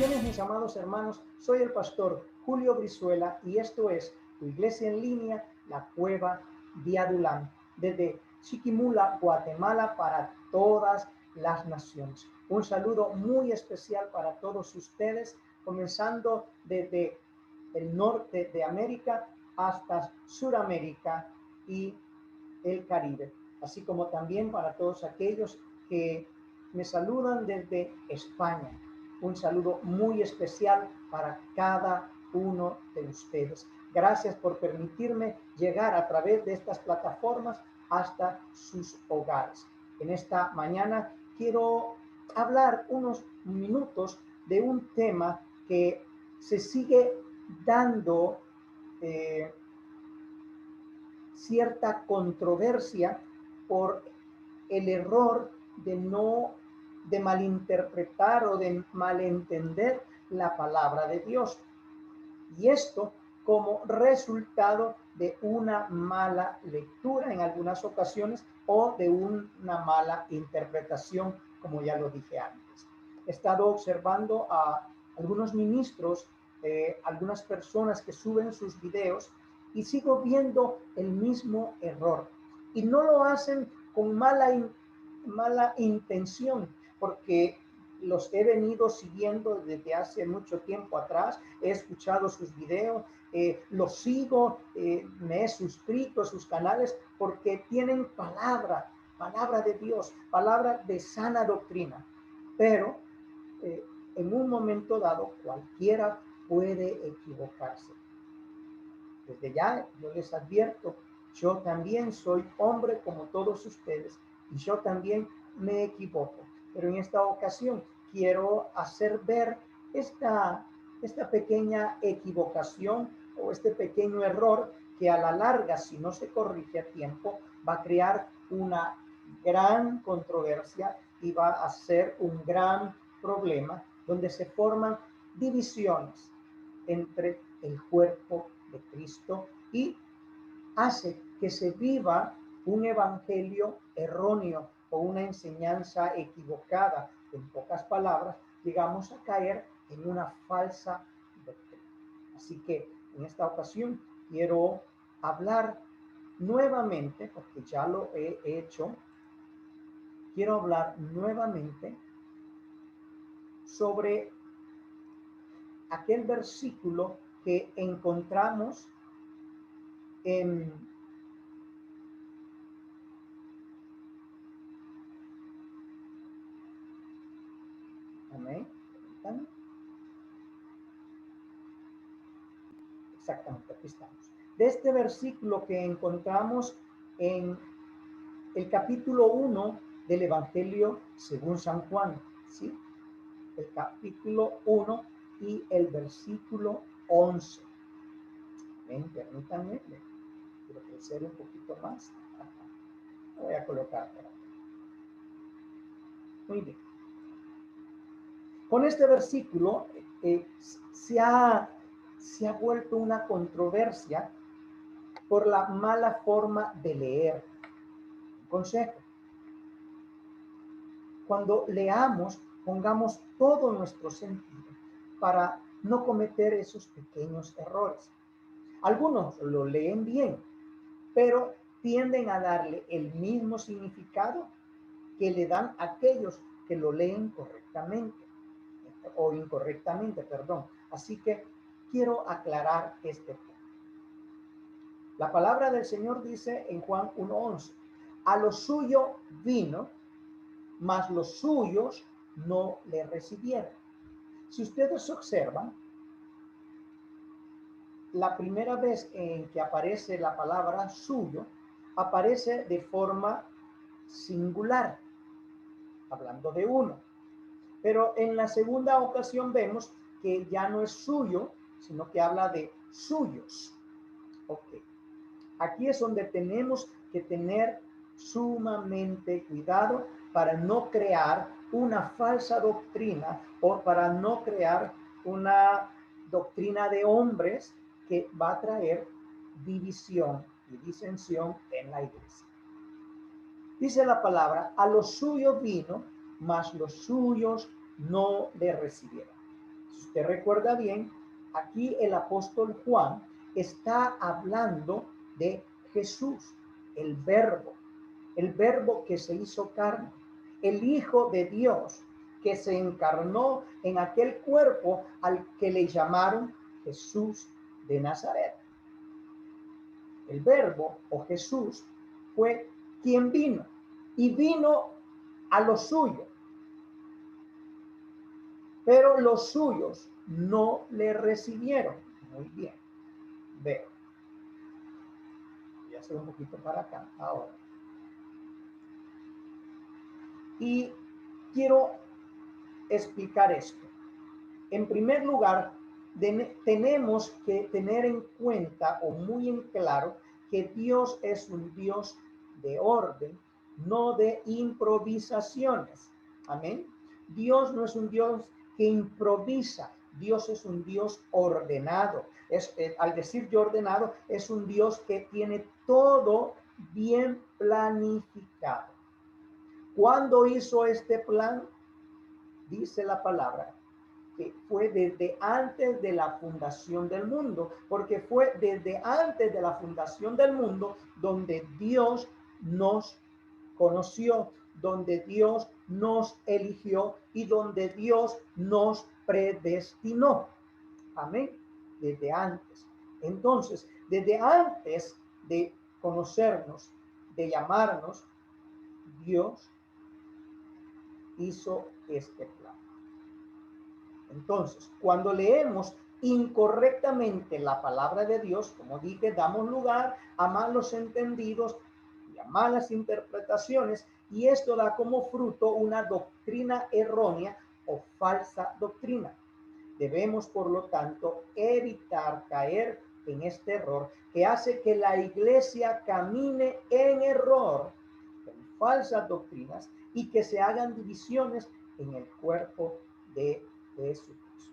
Bendiciones, mis amados hermanos. Soy el pastor Julio Brizuela y esto es tu iglesia en línea, la Cueva de Adullam, desde Chiquimula, Guatemala, para todas las naciones. Un saludo muy especial para todos ustedes, comenzando desde el norte de América hasta Suramérica y el Caribe, así como también para todos aquellos que me saludan desde España. Un saludo muy especial para cada uno de ustedes. Gracias por permitirme llegar a través de estas plataformas hasta sus hogares. En esta mañana quiero hablar unos minutos de un tema que se sigue dando cierta controversia por el error de malinterpretar o de malentender la palabra de Dios. Y esto como resultado de una mala lectura en algunas ocasiones o de una mala interpretación, como ya lo dije antes. He estado observando a algunos ministros, algunas personas que suben sus videos y sigo viendo el mismo error. Y no lo hacen con mala intención, porque los he venido siguiendo desde hace mucho tiempo atrás, he escuchado sus videos, los sigo, me he suscrito a sus canales porque tienen palabra de Dios, palabra de sana doctrina. Pero en un momento dado cualquiera puede equivocarse. Desde ya yo les advierto, yo también soy hombre como todos ustedes y yo también me equivoco. Pero en esta ocasión quiero hacer ver esta pequeña equivocación o este pequeño error que a la larga, si no se corrige a tiempo, va a crear una gran controversia y va a ser un gran problema donde se forman divisiones entre el cuerpo de Cristo y hace que se viva un evangelio erróneo o una enseñanza equivocada. En pocas palabras, llegamos a caer en una falsa doctrina. Así que en esta ocasión quiero hablar nuevamente, porque ya lo he hecho, quiero hablar nuevamente sobre aquel versículo que encontramos en amén. Exactamente, aquí estamos. De este versículo que encontramos en el capítulo 1 del Evangelio según San Juan, ¿sí? El capítulo 1 y el versículo 11. Ven, permítanme, quiero crecer un poquito más. Voy a colocar por aquí. Muy bien. Con este versículo se ha vuelto una controversia por la mala forma de leer. Consejo: cuando leamos, pongamos todo nuestro sentido para no cometer esos pequeños errores. Algunos lo leen bien, pero tienden a darle el mismo significado que le dan aquellos que lo leen correctamente o incorrectamente, perdón. Así que quiero aclarar este punto. La palabra del Señor dice en Juan 1:11, a lo suyo vino, mas los suyos no le recibieron. Si ustedes observan, la primera vez en que aparece la palabra suyo, aparece de forma singular, hablando de uno. Pero en la segunda ocasión vemos que ya no es suyo, sino que habla de suyos. Ok. Aquí es donde tenemos que tener sumamente cuidado para no crear una falsa doctrina o para no crear una doctrina de hombres que va a traer división y disensión en la iglesia. Dice la palabra, a los suyos vino, mas los suyos no le recibieron. Si usted recuerda bien, aquí el apóstol Juan está hablando de Jesús, el verbo que se hizo carne, el Hijo de Dios que se encarnó en aquel cuerpo al que le llamaron Jesús de Nazaret. El verbo o Jesús fue quien vino y vino a lo suyo, pero los suyos no le recibieron. Muy bien, veo. Voy a hacer un poquito para acá ahora. Y quiero explicar esto. En primer lugar, tenemos que tener en cuenta o muy en claro que Dios es un Dios de orden, no de improvisaciones. Amén. Dios no es un Dios que improvisa. Dios es un Dios ordenado. Al decir yo ordenado, es un Dios que tiene todo bien planificado. ¿Cuándo hizo este plan? Dice la palabra que fue desde antes de la fundación del mundo, porque fue desde antes de la fundación del mundo donde Dios nos conoció, donde Dios nos eligió y donde Dios nos predestinó. Amén. Desde antes. Entonces, desde antes de conocernos, de llamarnos, Dios hizo este plan. Entonces, cuando leemos incorrectamente la palabra de Dios, como dije, damos lugar a malos entendidos y a malas interpretaciones, y esto da como fruto una doctrina errónea o falsa doctrina. Debemos, por lo tanto, evitar caer en este error que hace que la iglesia camine en error, en falsas doctrinas, y que se hagan divisiones en el cuerpo de Jesucristo.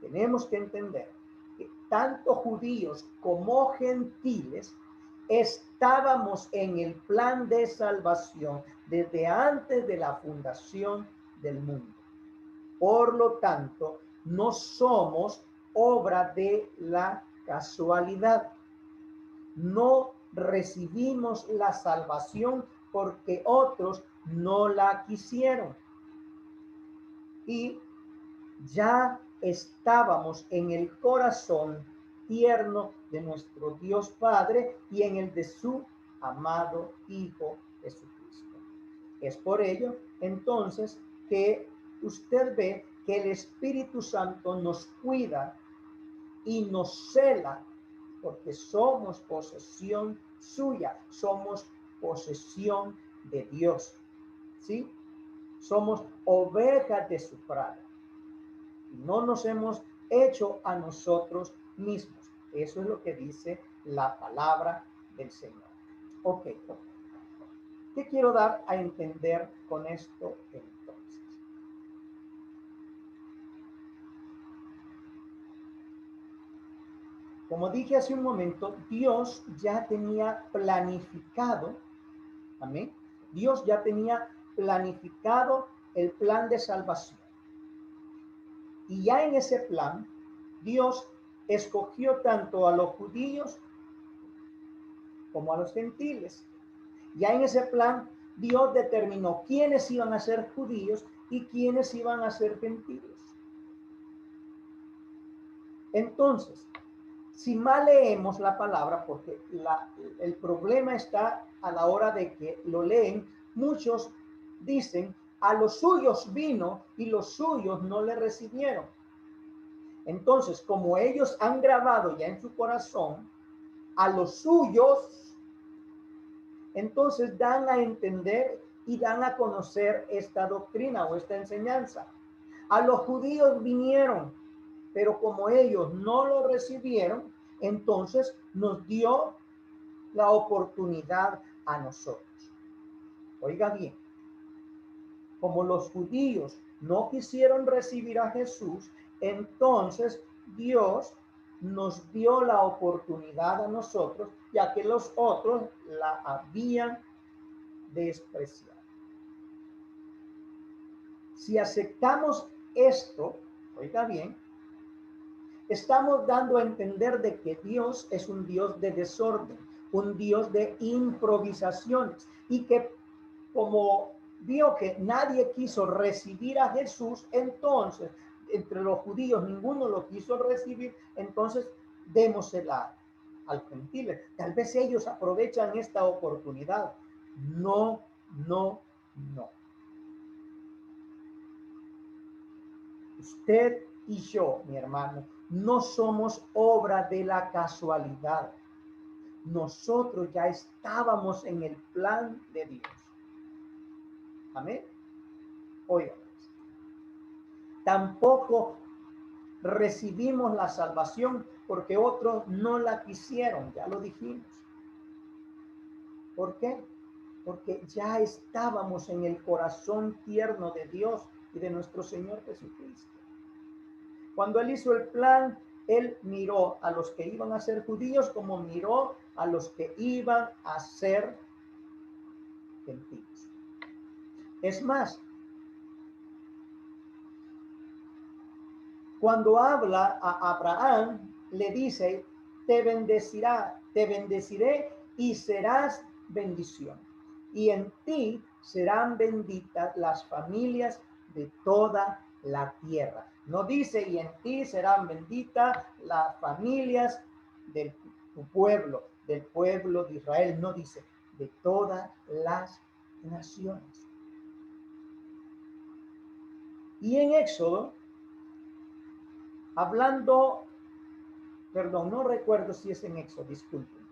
Tenemos que entender que tanto judíos como gentiles estábamos en el plan de salvación desde antes de la fundación del mundo. Por lo tanto, no somos obra de la casualidad. No recibimos la salvación porque otros no la quisieron. Y ya estábamos en el corazón tierno de nuestro Dios Padre y en el de su amado Hijo Jesucristo. Es por ello, entonces, que usted ve que el Espíritu Santo nos cuida y nos cela, porque somos posesión suya, somos posesión de Dios, ¿sí? Somos ovejas de su prado. Y no nos hemos hecho a nosotros mismos. Eso es lo que dice la palabra del Señor. Ok. ¿Qué quiero dar a entender con esto entonces? Como dije hace un momento, Dios ya tenía planificado, amén, Dios ya tenía planificado el plan de salvación. Y ya en ese plan, Dios escogió tanto a los judíos como a los gentiles. Ya en ese plan, Dios determinó quiénes iban a ser judíos y quiénes iban a ser gentiles. Entonces, si mal leemos la palabra, porque el problema está a la hora de que lo leen, muchos dicen, a los suyos vino y los suyos no le recibieron. Entonces, como ellos han grabado ya en su corazón a los suyos, entonces dan a entender y dan a conocer esta doctrina o esta enseñanza. A los judíos vinieron, pero como ellos no lo recibieron, entonces nos dio la oportunidad a nosotros. Oiga bien, como los judíos no quisieron recibir a Jesús, entonces Dios nos dio la oportunidad a nosotros, ya que los otros la habían despreciado. Si aceptamos esto, oiga bien, estamos dando a entender de que Dios es un Dios de desorden, un Dios de improvisaciones, y que como vio que nadie quiso recibir a Jesús, entonces entre los judíos ninguno lo quiso recibir, entonces démosela al gentiles. Tal vez ellos aprovechan esta oportunidad. No, no, no. Usted y yo, mi hermano, no somos obra de la casualidad. Nosotros ya estábamos en el plan de Dios. Amén. Oigan, tampoco recibimos la salvación porque otros no la quisieron, ya lo dijimos. ¿Por qué? Porque ya estábamos en el corazón tierno de Dios y de nuestro Señor Jesucristo. Cuando Él hizo el plan, Él miró a los que iban a ser judíos como miró a los que iban a ser gentiles. Es más, cuando habla a Abraham, le dice, te bendeciré y serás bendición. Y en ti serán benditas las familias de toda la tierra. No dice, y en ti serán benditas las familias de tu pueblo, del pueblo de Israel. No dice, de todas las naciones. Y en Éxodo, hablando, perdón, no recuerdo si es en Éxodo, disculpen,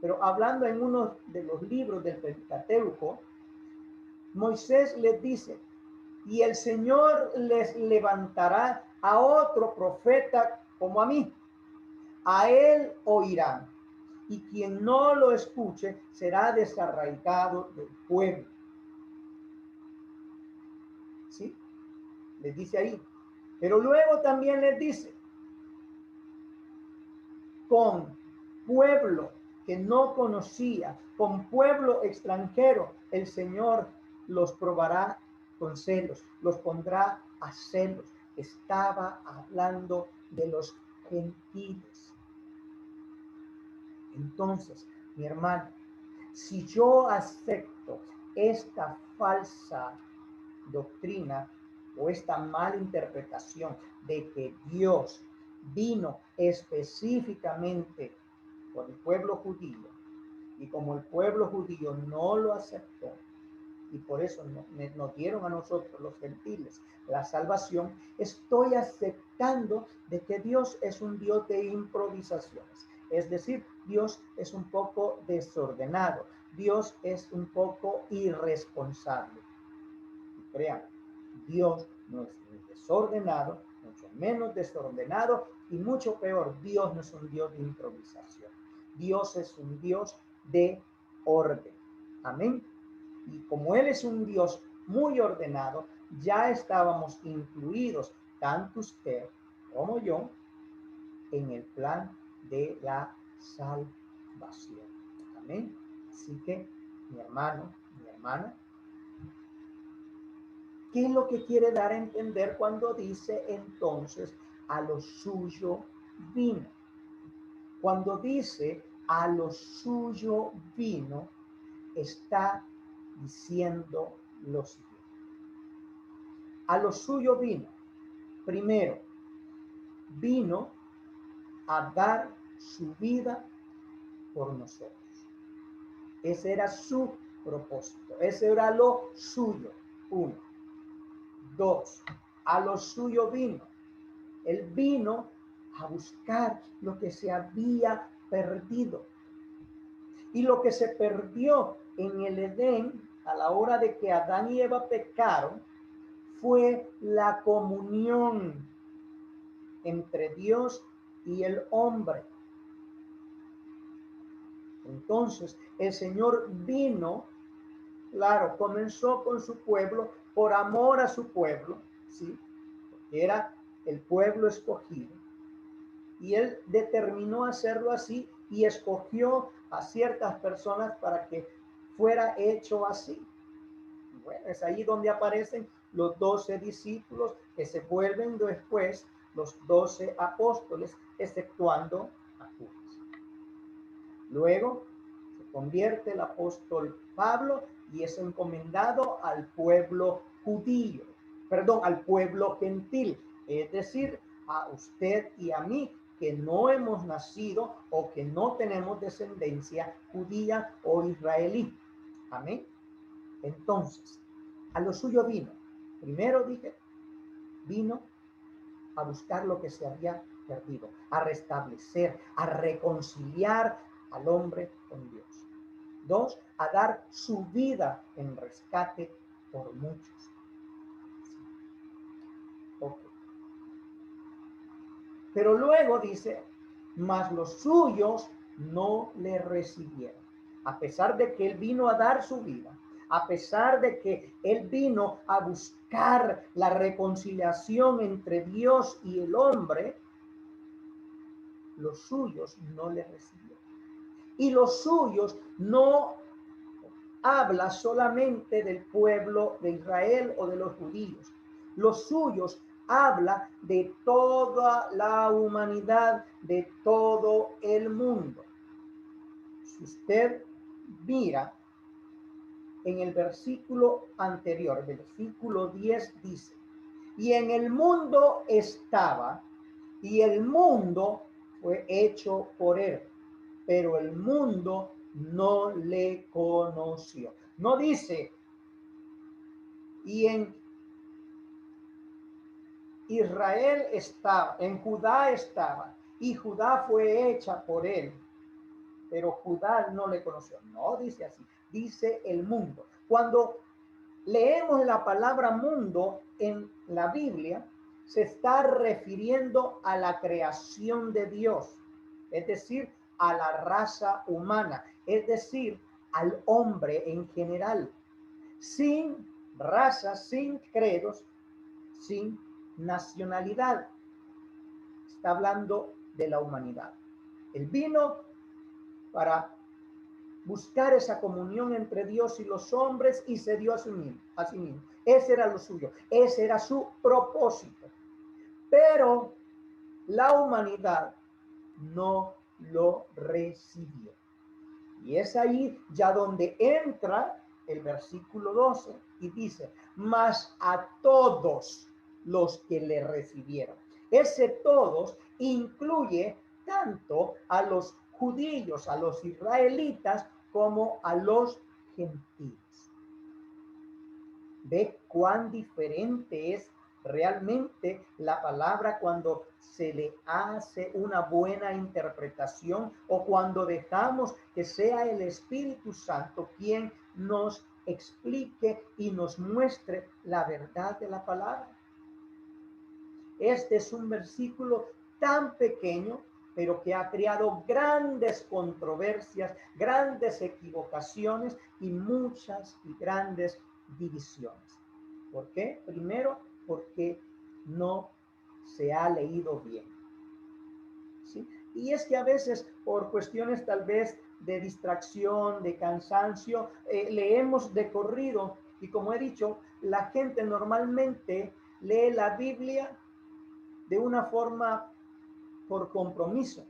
pero hablando en uno de los libros del Pentateuco, Moisés les dice, y el Señor les levantará a otro profeta como a mí, a él oirán, y quien no lo escuche será desarraigado del pueblo. ¿Sí? Les dice ahí. Pero luego también les dice, con pueblo que no conocía, con pueblo extranjero, el Señor los probará con celos, los pondrá a celos. Estaba hablando de los gentiles. Entonces, mi hermano, si yo acepto esta falsa doctrina o esta mala interpretación de que Dios vino específicamente por el pueblo judío, y como el pueblo judío no lo aceptó, y por eso nos dieron a nosotros los gentiles la salvación, estoy aceptando de que Dios es un Dios de improvisaciones. Es decir, Dios es un poco desordenado, Dios es un poco irresponsable. Y crean, Dios no es ni desordenado, mucho menos desordenado, y mucho peor, Dios no es un Dios de improvisación. Dios es un Dios de orden. Amén. Y como Él es un Dios muy ordenado, ya estábamos incluidos, tanto usted como yo, en el plan de la salvación. Amén. Así que, mi hermano, mi hermana, ¿qué es lo que quiere dar a entender cuando dice entonces a lo suyo vino? Cuando dice a lo suyo vino, está diciendo lo siguiente. A lo suyo vino. Primero, vino a dar su vida por nosotros. Ese era su propósito. Ese era lo suyo. Uno. Dos, a lo suyo vino. Él vino a buscar lo que se había perdido. Y lo que se perdió en el Edén a la hora de que Adán y Eva pecaron fue la comunión entre Dios y el hombre. Entonces, el Señor vino, claro, comenzó con su pueblo por amor a su pueblo, ¿sí? Porque era el pueblo escogido. Y Él determinó hacerlo así y escogió a ciertas personas para que fuera hecho así. Y bueno, es ahí donde aparecen los 12 discípulos que se vuelven después los 12 apóstoles, exceptuando a Judas. Luego se convierte el apóstol Pablo y es encomendado al pueblo judío, perdón, al pueblo gentil, es decir, a usted y a mí, que no hemos nacido o que no tenemos descendencia judía o israelí. Amén. Entonces, a lo suyo vino. Primero dije, vino a buscar lo que se había perdido, a restablecer, a reconciliar al hombre con Dios. 2, a dar su vida en rescate por muchos. Okay. Pero luego dice, mas los suyos no le recibieron. A pesar de que él vino a dar su vida, a pesar de que él vino a buscar la reconciliación entre Dios y el hombre, los suyos no le recibieron. Y los suyos no habla solamente del pueblo de Israel o de los judíos. Los suyos habla de toda la humanidad, de todo el mundo. Si usted mira en el versículo anterior, el versículo 10 dice, y en el mundo estaba, y el mundo fue hecho por él, pero el mundo no le conoció. No dice, y en Israel estaba, en Judá estaba, y Judá fue hecha por él, pero Judá no le conoció. No dice así, dice el mundo. Cuando leemos la palabra mundo en la Biblia, se está refiriendo a la creación de Dios, es decir, a la raza humana, es decir, al hombre en general, sin razas, sin credos, sin nacionalidad. Está hablando de la humanidad. Él vino para buscar esa comunión entre Dios y los hombres y se dio a sí mismo. Ese era lo suyo, ese era su propósito. Pero la humanidad no lo recibió. Y es ahí ya donde entra el versículo 12 y dice, mas a todos los que le recibieron. Ese todos incluye tanto a los judíos, a los israelitas, como a los gentiles. ¿Ve cuán diferente es realmente la palabra cuando se le hace una buena interpretación o cuando dejamos que sea el Espíritu Santo quien nos explique y nos muestre la verdad de la palabra? Este es un versículo tan pequeño, pero que ha creado grandes controversias, grandes equivocaciones y muchas y grandes divisiones. ¿Por qué? Primero, porque no se ha leído bien. ¿Sí? Y es que a veces por cuestiones tal vez de distracción, de cansancio, leemos de corrido y como he dicho, la gente normalmente lee la Biblia de una forma por compromiso.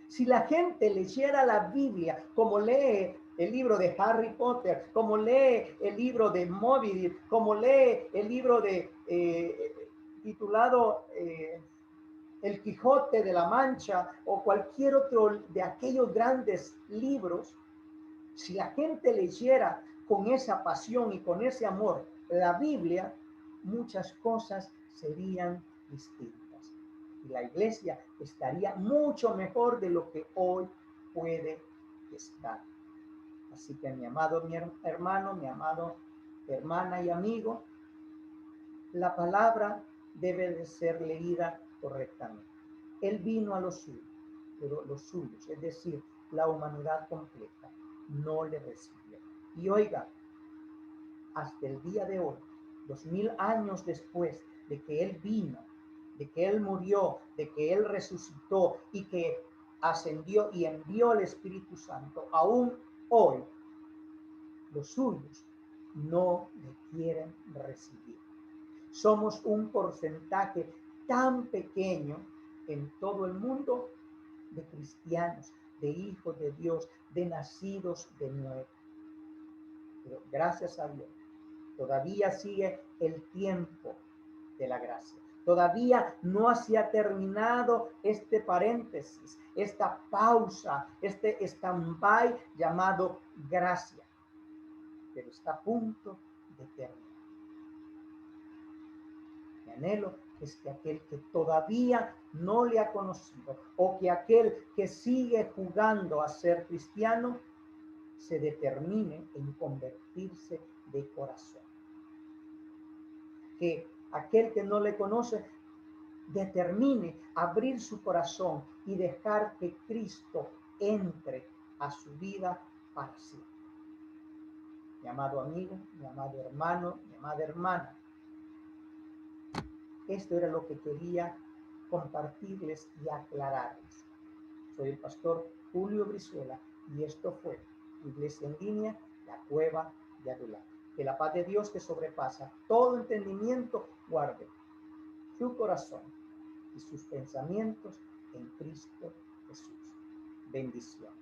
Si la gente leyera la Biblia como lee el libro de Harry Potter, como lee el libro de Moby Dick, como lee el libro de titulado El Quijote de la Mancha o cualquier otro de aquellos grandes libros, si la gente leyera con esa pasión y con ese amor la Biblia, muchas cosas serían distintas. Y la iglesia estaría mucho mejor de lo que hoy puede estar. Así que mi amado mi hermano, mi amado hermana y amigo, la palabra debe de ser leída correctamente. Él vino a los suyos, pero los suyos, es decir, la humanidad completa, no le recibió. Y oiga, hasta el día de hoy, 2000 años después de que Él vino, de que Él murió, de que Él resucitó y que ascendió y envió el Espíritu Santo, aún hoy los suyos no le quieren recibir. Somos un porcentaje tan pequeño en todo el mundo de cristianos, de hijos de Dios, de nacidos de nuevo. Pero gracias a Dios, todavía sigue el tiempo de la gracia. Todavía no se ha terminado este paréntesis, esta pausa, este stand-by llamado gracia, pero está a punto de terminar. Mi anhelo es que aquel que todavía no le ha conocido o que aquel que sigue jugando a ser cristiano se determine en convertirse de corazón. Que aquel que no le conoce determine abrir su corazón y dejar que Cristo entre a su vida para siempre. Mi amado amigo, mi amado hermano, mi amada hermana, esto era lo que quería compartirles y aclararles. Soy el pastor Julio Brizuela y esto fue Iglesia en Línea, la Cueva de Adulán. Que la paz de Dios, que sobrepasa todo entendimiento, guarde su corazón y sus pensamientos en Cristo Jesús. Bendición.